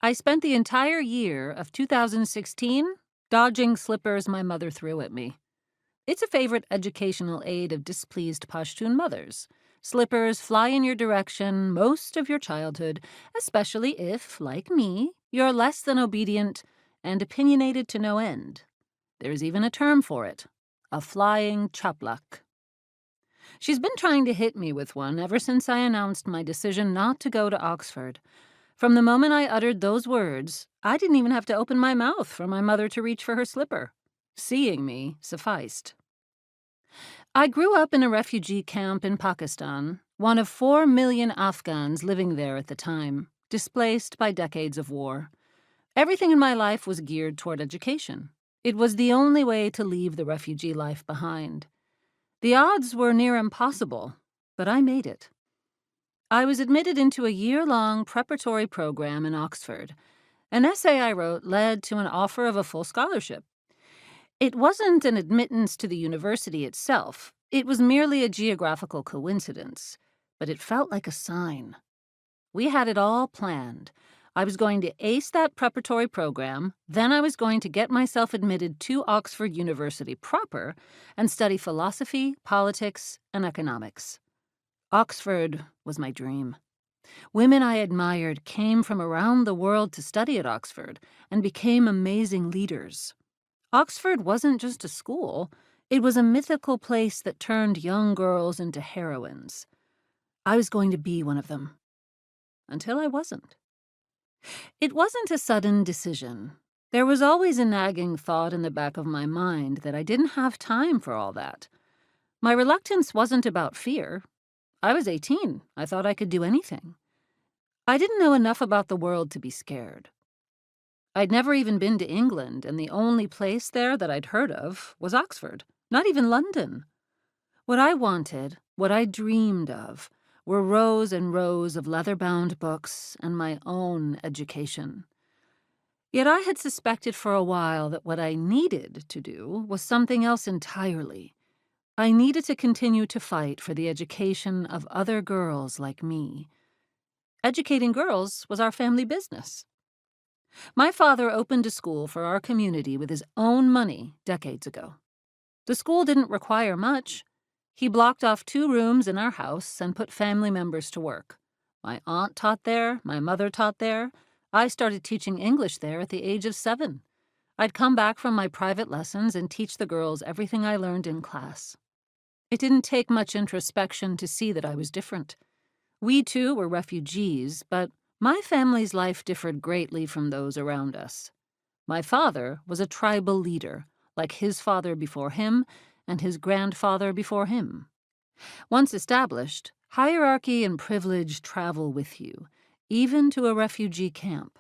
I spent the entire year of 2016 dodging slippers my mother threw at me. It's a favorite educational aid of displeased Pashtun mothers. Slippers fly in your direction most of your childhood, especially if, like me, you're less than obedient and opinionated to no end. There's even a term for it, a flying chaplak. She's been trying to hit me with one ever since I announced my decision not to go to Oxford. From the moment I uttered those words, I didn't even have to open my mouth for my mother to reach for her slipper. Seeing me sufficed. I grew up in a refugee camp in Pakistan, one of 4 million Afghans living there at the time, displaced by decades of war. Everything in my life was geared toward education. It was the only way to leave the refugee life behind. The odds were near impossible, but I made it. I was admitted into a year-long preparatory program in Oxford. An essay I wrote led to an offer of a full scholarship. It wasn't an admittance to the university itself. It was merely a geographical coincidence, but it felt like a sign. We had it all planned. I was going to ace that preparatory program, then I was going to get myself admitted to Oxford University proper and study philosophy, politics, and economics. Oxford was my dream. Women I admired came from around the world to study at Oxford and became amazing leaders. Oxford wasn't just a school, it was a mythical place that turned young girls into heroines. I was going to be one of them. Until I wasn't. It wasn't a sudden decision. There was always a nagging thought in the back of my mind that I didn't have time for all that. My reluctance wasn't about fear. I was 18. I thought I could do anything. I didn't know enough about the world to be scared. I'd never even been to England, and the only place there that I'd heard of was Oxford, not even London. What I wanted, what I dreamed of, were rows and rows of leather-bound books and my own education. Yet I had suspected for a while that what I needed to do was something else entirely. I needed to continue to fight for the education of other girls like me. Educating girls was our family business. My father opened a school for our community with his own money decades ago. The school didn't require much. He blocked off 2 rooms in our house and put family members to work. My aunt taught there, my mother taught there. I started teaching English there at the age of 7. I'd come back from my private lessons and teach the girls everything I learned in class. It didn't take much introspection to see that I was different. We too were refugees, but my family's life differed greatly from those around us. My father was a tribal leader, like his father before him and his grandfather before him. Once established, hierarchy and privilege travel with you, even to a refugee camp.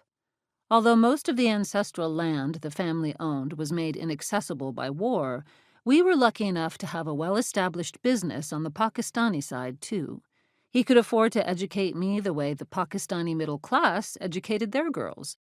Although most of the ancestral land the family owned was made inaccessible by war, we were lucky enough to have a well-established business on the Pakistani side, too. He could afford to educate me the way the Pakistani middle class educated their girls.